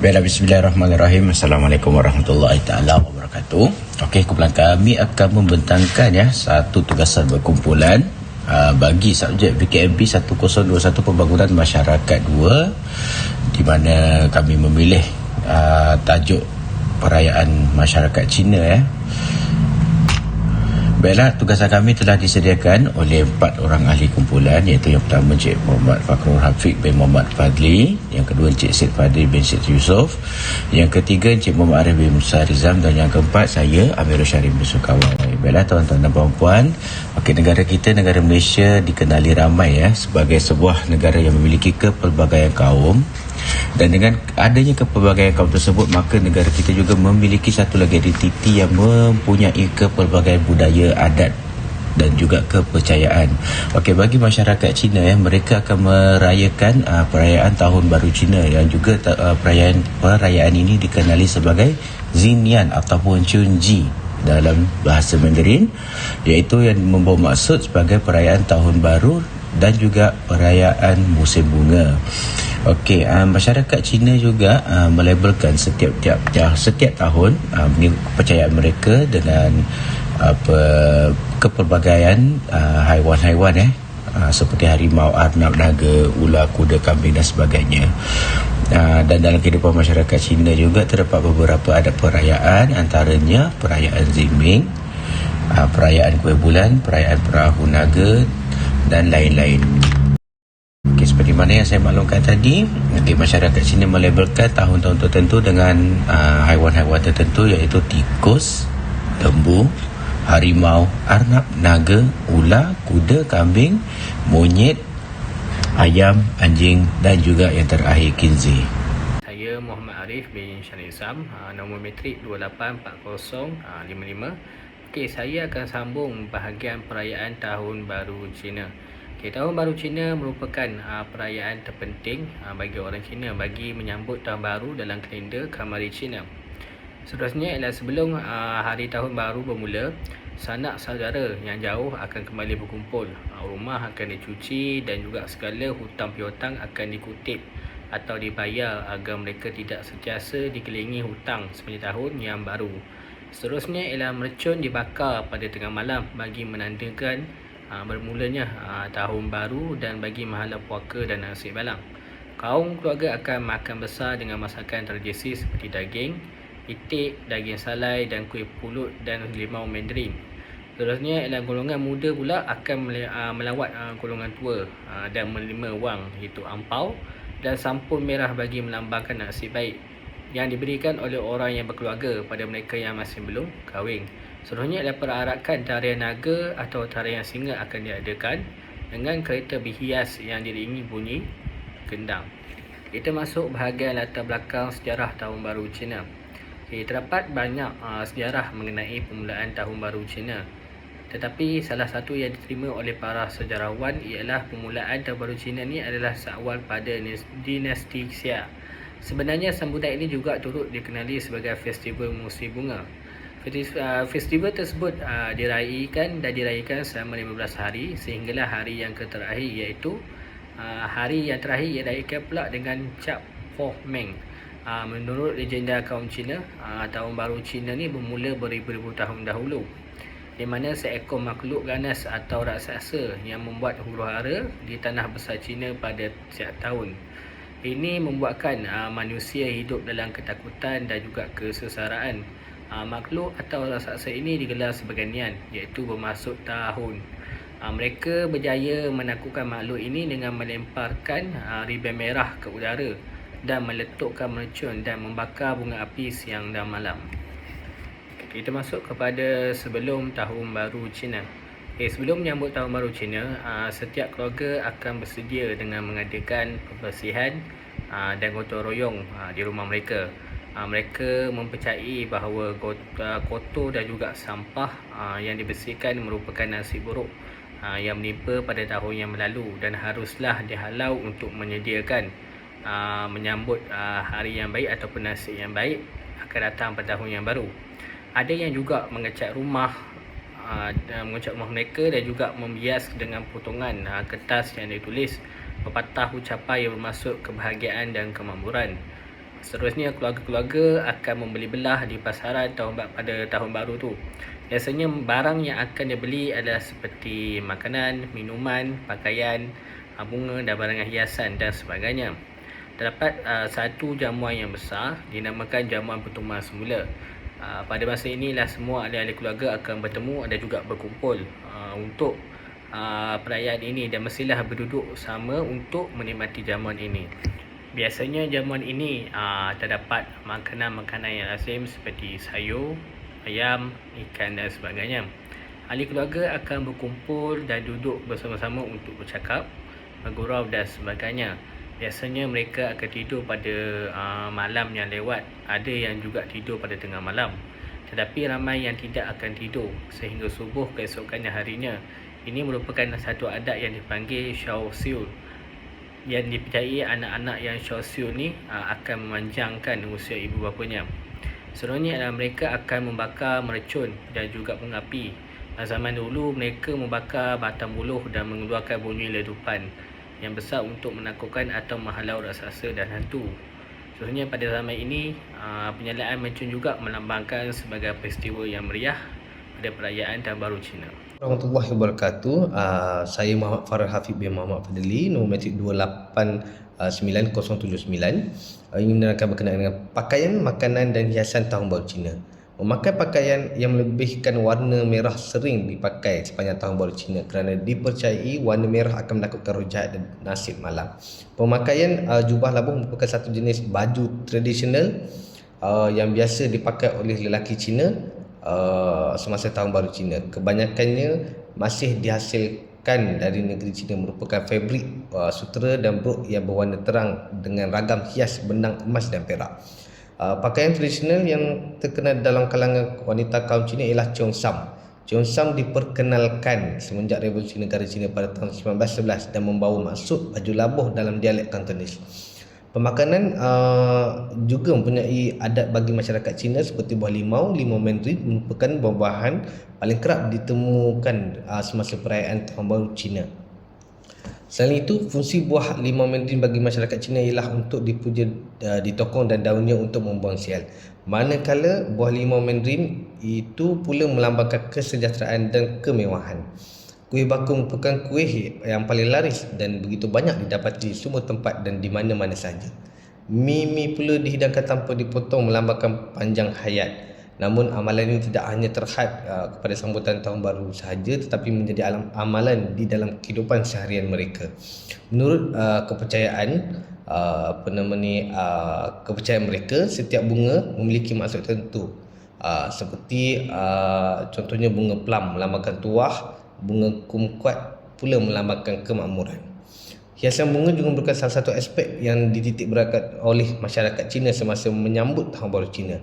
Bismillahirrahmanirrahim. Assalamualaikum warahmatullahi taala wabarakatuh. Okey, kumpulan kami akan membentangkan satu tugasan berkumpulan bagi subjek PKMP 1021 Pembangunan Masyarakat 2, di mana kami memilih tajuk perayaan masyarakat Cina. Baiklah, tugasan kami telah disediakan oleh 4 orang ahli kumpulan, iaitu yang pertama Encik Muhammad Fakhrul Hafiq bin Muhammad Fadli, yang kedua Encik Syed Fadli bin Syed Yusof, yang ketiga Encik Muhammad Arif bin Musa Rizam, dan yang keempat saya Amirul Syarif bin Sukawai. Baiklah tuan-tuan dan puan-puan, negara kita, negara Malaysia dikenali ramai sebagai sebuah negara yang memiliki kepelbagaian kaum. Dan dengan adanya kepelbagaian kaum tersebut, maka negara kita juga memiliki satu lagi identiti yang mempunyai kepelbagaian budaya, adat dan juga kepercayaan. Okey, bagi masyarakat Cina mereka akan merayakan perayaan Tahun Baru Cina, yang juga perayaan ini dikenali sebagai Zinian ataupun Chunji dalam bahasa Mandarin, iaitu yang membawa maksud sebagai perayaan Tahun Baru dan juga perayaan musim bunga. Okey, masyarakat Cina juga melabelkan setiap tahun kepercayaan mereka dengan kepelbagaian haiwan-haiwan seperti harimau, arnab, naga, ular, kuda, kambing dan sebagainya. Dan dalam kehidupan masyarakat Cina juga terdapat beberapa adat perayaan, antaranya perayaan Ziming, perayaan Kuih Bulan, perayaan Perahu Naga dan lain-lain. Okay, seperti mana yang saya maklumkan tadi, masyarakat Cina melabelkan tahun-tahun tertentu dengan haiwan-haiwan tertentu, iaitu tikus, lembu, harimau, arnab, naga, ular, kuda, kambing, monyet, ayam, anjing dan juga yang terakhir kinzi. Saya Muhammad Arif bin Syarif Sam, nombor metrik 284055. Okey, saya akan sambung bahagian perayaan Tahun Baru Cina. Okey, Tahun Baru Cina merupakan perayaan terpenting bagi orang Cina bagi menyambut Tahun Baru dalam kalender Kamari Cina. Seterusnya ialah sebelum hari Tahun Baru bermula, sanak saudara yang jauh akan kembali berkumpul. Rumah akan dicuci dan juga segala hutang piutang akan dikutip atau dibayar agar mereka tidak sentiasa dikelilingi hutang sepanjang tahun yang baru. Seterusnya ialah mercun dibakar pada tengah malam bagi menandakan bermulanya tahun baru dan bagi mahala puaka dan nasi balang. Kaum keluarga akan makan besar dengan masakan tradisi seperti daging, itik, daging salai dan kuih pulut dan limau mandarin. Seterusnya ialah golongan muda pula akan melawat golongan tua dan menerima wang, iaitu ampau dan sampul merah bagi melambangkan nasib baik yang diberikan oleh orang yang berkeluarga pada mereka yang masih belum kahwin. Seterusnya adalah perarakan tarian naga atau tarian singa akan diadakan dengan kereta berhias yang diiringi bunyi gendang. Kita masuk bahagian latar belakang sejarah Tahun Baru Cina. Terdapat banyak sejarah mengenai permulaan Tahun Baru Cina. Tetapi salah satu yang diterima oleh para sejarawan ialah permulaan Tahun Baru Cina ni adalah seawal pada dinasti Xia. Sebenarnya sambutan ini juga turut dikenali sebagai festival musim bunga. Festival tersebut diraihkan selama 15 hari sehinggalah hari yang terakhir, iaitu hari yang terakhir diraihkan pula dengan Cap Foh Meng. Menurut legenda kaum Cina, Tahun Baru Cina ni bermula beribu-ribu tahun dahulu, di mana seekor makhluk ganas atau raksasa yang membuat huru-hara di tanah besar Cina pada setiap tahun. Ini membuatkan manusia hidup dalam ketakutan dan juga kesengsaraan. Makhluk atau raksasa ini digelar sebagai Nian, iaitu bermaksud tahun. Mereka berjaya menakutkan makhluk ini dengan melemparkan riban merah ke udara dan meletukkan mercun dan membakar bunga api siang dan malam. Kita masuk kepada sebelum Tahun Baru Cina. Sebelum menyambut Tahun Baru Cina, setiap keluarga akan bersedia dengan mengadakan pembersihan dan gotong royong di rumah mereka. Mereka mempercayai bahawa kotor dan juga sampah yang dibersihkan merupakan nasib buruk yang menimpa pada tahun yang berlalu dan haruslah dihalau untuk menyediakan menyambut hari yang baik ataupun nasib yang baik akan datang pada tahun yang baru. Ada yang juga mengecat rumah mereka dan juga membias dengan potongan kertas yang ditulis pepatah ucapan yang bermaksud kebahagiaan dan kemakmuran. Seterusnya, keluarga-keluarga akan membeli belah di pasaran pada tahun baru tu. Biasanya barang yang akan dibeli adalah seperti makanan, minuman, pakaian, bunga dan barangan hiasan dan sebagainya. Terdapat satu jamuan yang besar dinamakan jamuan pertemuan semula. Pada masa inilah semua ahli-ahli keluarga akan bertemu dan juga berkumpul untuk perayaan ini, dan mestilah berduduk sama untuk menikmati jamuan ini. Biasanya jamuan ini terdapat makanan-makanan yang lazim seperti sayur, ayam, ikan dan sebagainya. Ahli keluarga akan berkumpul dan duduk bersama-sama untuk bercakap, bergurau dan sebagainya. Biasanya mereka akan tidur pada malam yang lewat. Ada yang juga tidur pada tengah malam. Tetapi ramai yang tidak akan tidur sehingga subuh keesokannya harinya. Ini merupakan satu adat yang dipanggil Shao Siu, yang dipercayai anak-anak yang Shao Siu ni akan memanjangkan usia ibu bapanya. Seterusnya adalah mereka akan membakar mercun dan juga mengapi. Zaman dulu mereka membakar batang buluh dan mengeluarkan bunyi letupan yang besar untuk menakutkan atau menghalau raksasa dan hantu. Seterusnya pada zaman ini, penyalaan mercun juga melambangkan sebagai peristiwa yang meriah pada perayaan Tahun Baru Cina. Warahmatullahi wabarakatuh. Saya Muhammad Farah Hafiz bin Muhammad Fadli, nombor matrik 289079. Ingin menerangkan berkenaan dengan pakaian, makanan dan hiasan Tahun Baru Cina. Memakai pakaian yang melebihkan warna merah sering dipakai sepanjang Tahun Baru Cina kerana dipercayai warna merah akan menakutkan roh jahat dan nasib malam. Pemakaian jubah labuh merupakan satu jenis baju tradisional yang biasa dipakai oleh lelaki Cina semasa Tahun Baru Cina. Kebanyakannya masih dihasilkan dari negeri Cina, merupakan fabrik sutera dan brok yang berwarna terang dengan ragam hias benang, emas dan perak. Pakaian tradisional yang terkenal dalam kalangan wanita kaum Cina ialah Cheongsam. Cheongsam diperkenalkan semenjak Revolusi Negara Cina pada tahun 1911 dan membawa maksud baju labuh dalam dialek Kantonis. Pemakanan juga mempunyai adat bagi masyarakat Cina seperti buah limau. Limau mandarin merupakan buah-buahan paling kerap ditemukan semasa perayaan Tahun Baru Cina. Selain itu, fungsi buah limau mandarin bagi masyarakat Cina ialah untuk dipuja di tokong dan daunnya untuk membuang sial. Manakala buah limau mandarin itu pula melambangkan kesejahteraan dan kemewahan. Kuih bakung merupakan kuih yang paling laris dan begitu banyak didapati di semua tempat dan di mana-mana sahaja. Mi pula dihidangkan tanpa dipotong, melambangkan panjang hayat. Namun amalan ini tidak hanya terhad kepada sambutan Tahun Baru sahaja, tetapi menjadi amalan di dalam kehidupan seharian mereka. Menurut kepercayaan kepercayaan mereka, setiap bunga memiliki maksud tertentu. Seperti contohnya bunga plum melambangkan tuah, bunga kumquat pula melambangkan kemakmuran. Hiasan bunga juga merupakan salah satu aspek yang dititik beratkan oleh masyarakat Cina semasa menyambut Tahun Baru Cina.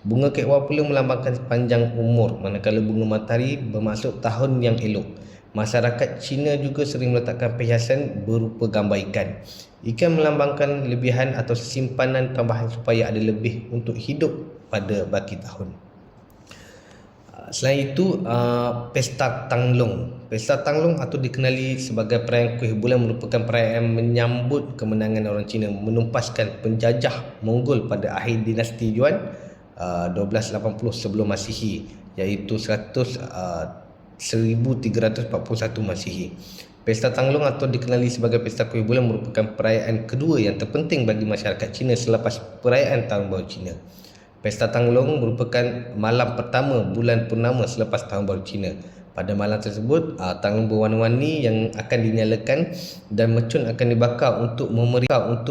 Bunga kekwa pula melambangkan panjang umur, manakala bunga matahari bermaksud tahun yang elok. Masyarakat Cina juga sering meletakkan perhiasan berupa gambar ikan. Ikan melambangkan lebihan atau simpanan tambahan supaya ada lebih untuk hidup pada baki tahun. Selain itu, Pesta Tanglong. Pesta Tanglong atau dikenali sebagai perayaan kuih bulan merupakan perayaan menyambut kemenangan orang Cina menumpaskan penjajah Mongol pada akhir dinasti Yuan 1280 sebelum Masihi, iaitu 1341 Masihi. Pesta Tanglong atau dikenali sebagai Pesta Kuih Bulan merupakan perayaan kedua yang terpenting bagi masyarakat Cina selepas perayaan Tahun Baru Cina. Pesta Tanglong merupakan malam pertama bulan purnama selepas Tahun Baru Cina. Pada malam tersebut, tanglong berwarna-warni yang akan dinyalakan dan mercun akan dibakar untuk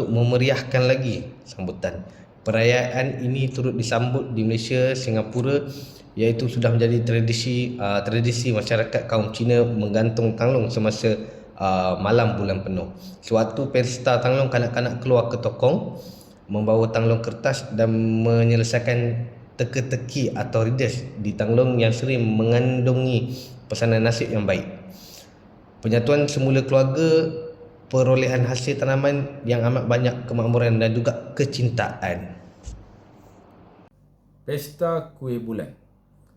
memeriahkan lagi sambutan. Perayaan ini turut disambut di Malaysia, Singapura, iaitu sudah menjadi tradisi masyarakat kaum Cina menggantung tanglong semasa malam bulan penuh. Sewaktu pesta tanglong, kanak-kanak keluar ke tokong membawa tanglong kertas dan menyelesaikan teka-teki atau rides di tanglong yang sering mengandungi pesanan nasib yang baik. Penyatuan semula keluarga, perolehan hasil tanaman yang amat banyak, kemakmuran dan juga kecintaan. Pesta Kuih Bulan.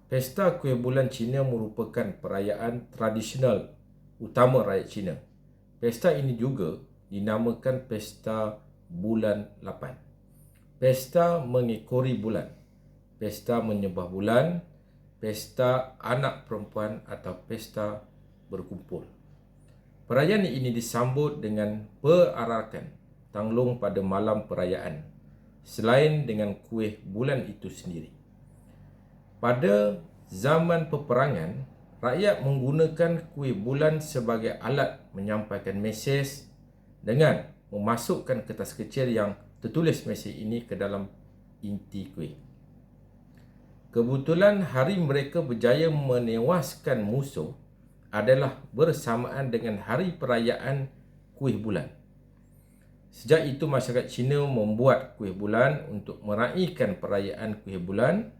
Pesta Kuih Bulan Cina merupakan perayaan tradisional utama rakyat Cina. Pesta ini juga dinamakan Pesta Bulan 8. pesta mengekori bulan, pesta menyembah bulan, pesta anak perempuan atau pesta berkumpul. Perayaan ini disambut dengan perarakan tanglung pada malam perayaan, selain dengan kuih bulan itu sendiri. Pada zaman peperangan, rakyat menggunakan kuih bulan sebagai alat menyampaikan mesej dengan memasukkan kertas kecil yang tertulis mesej ini ke dalam inti kuih. Kebetulan hari mereka berjaya menewaskan musuh adalah bersamaan dengan hari perayaan kuih bulan. Sejak itu masyarakat Cina membuat kuih bulan untuk meraihkan perayaan kuih bulan.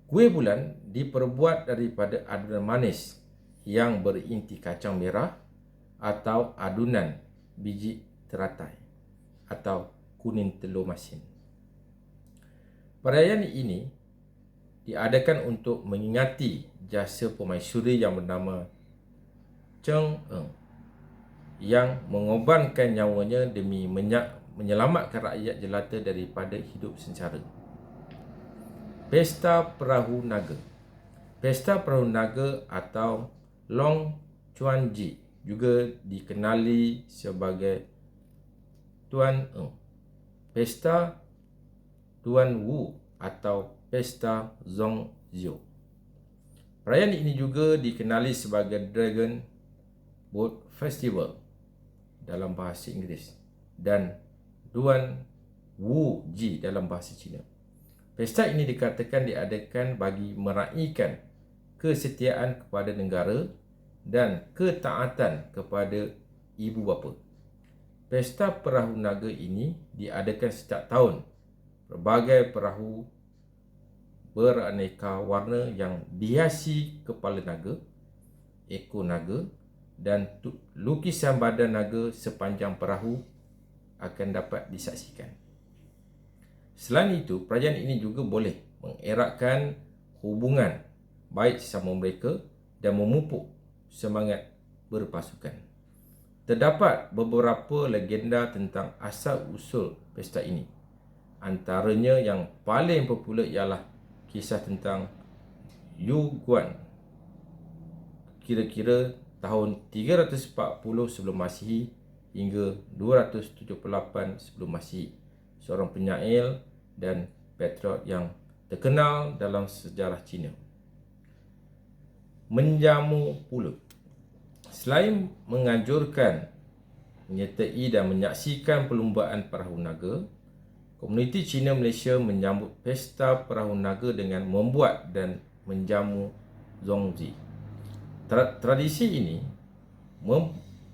Kuih bulan diperbuat daripada adunan manis yang berinti kacang merah atau adunan biji teratai atau kuning telur masin. Perayaan ini diadakan untuk mengingati jasa permaisuri yang bernama Cheng Eng yang mengorbankan nyawanya demi menyelamatkan rakyat jelata daripada hidup sengsara. Pesta Perahu Naga. Pesta Perahu Naga atau Long Chuan Ji juga dikenali sebagai Tuan Eng. Pesta Tuan Wu atau Pesta Zong Zio. Perayaan ini juga dikenali sebagai Dragon Boat Festival dalam bahasa Inggeris dan Duan Wu Ji dalam bahasa Cina. Pesta ini dikatakan diadakan bagi meraihkan kesetiaan kepada negara dan ketaatan kepada ibu bapa. Pesta Perahu Naga ini diadakan setiap tahun. Berbagai perahu beraneka warna yang dihiasi kepala naga, ekor naga dan lukisan badan naga sepanjang perahu akan dapat disaksikan. Selain itu, perayaan ini juga boleh mengeratkan hubungan baik sesama mereka dan memupuk semangat berpasukan. Terdapat beberapa legenda tentang asal-usul pesta ini. Antaranya yang paling popular ialah kisah tentang Yu Guan kira-kira tahun 340 sebelum Masihi hingga 278 sebelum Masihi. Seorang penyair dan patriot yang terkenal dalam sejarah Cina. Menjamu pulut. Selain menganjurkan menyertai dan menyaksikan perlumbaan perahu naga, komuniti Cina Malaysia menyambut pesta perahu naga dengan membuat dan menjamu zongzi. Tradisi ini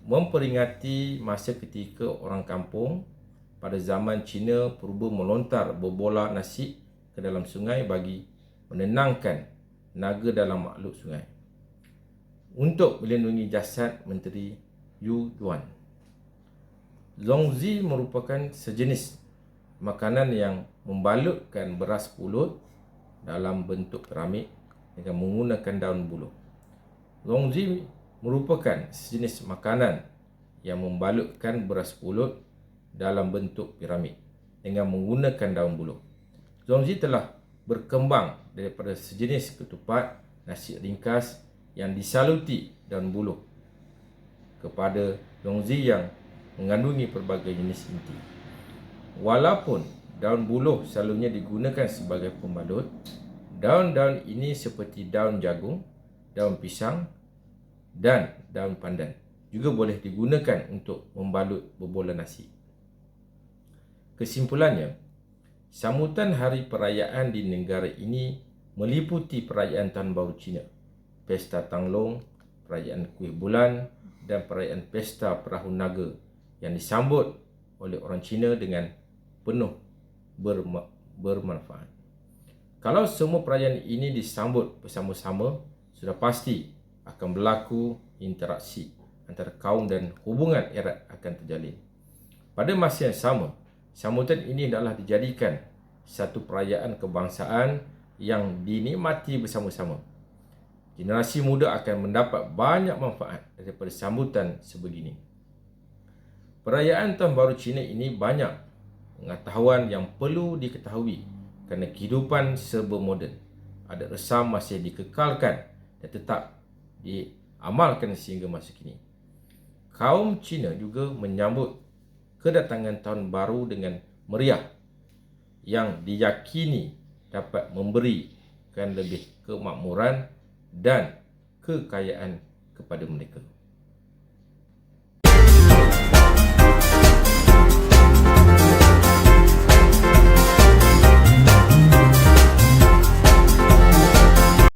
memperingati masa ketika orang kampung pada zaman Cina purba melontar berbola nasi ke dalam sungai bagi menenangkan naga dalam makhluk sungai untuk melindungi jasad Menteri Yu Yuan. Zongzi merupakan sejenis makanan yang membalutkan beras pulut dalam bentuk piramid dengan menggunakan daun buluh. Zongzi merupakan sejenis makanan yang membalutkan beras pulut dalam bentuk piramid dengan menggunakan daun buluh. Zongzi telah berkembang daripada sejenis ketupat nasi ringkas yang disaluti daun buluh kepada zongzi yang mengandungi pelbagai jenis inti. Walaupun daun buluh selalunya digunakan sebagai pembalut, daun-daun ini seperti daun jagung, daun pisang dan daun pandan juga boleh digunakan untuk membalut berbola nasi. Kesimpulannya, sambutan hari perayaan di negara ini meliputi perayaan Tahun Baru Cina, Pesta Tanglong, perayaan Kuih Bulan dan perayaan Pesta Perahu Naga yang disambut oleh orang Cina dengan penuh bermanfaat. Kalau semua perayaan ini disambut bersama-sama, sudah pasti akan berlaku interaksi antara kaum dan hubungan erat akan terjalin. Pada masa yang sama, sambutan ini adalah dijadikan satu perayaan kebangsaan yang dinikmati bersama-sama. Generasi muda akan mendapat banyak manfaat daripada sambutan sebegini. Perayaan Tahun Baru Cina ini banyak pengetahuan yang perlu diketahui kerana kehidupan serba moden. Adat resam masih dikekalkan dan tetap diamalkan sehingga masa kini. Kaum Cina juga menyambut kedatangan tahun baru dengan meriah yang diyakini dapat memberikan lebih kemakmuran dan kekayaan kepada mereka.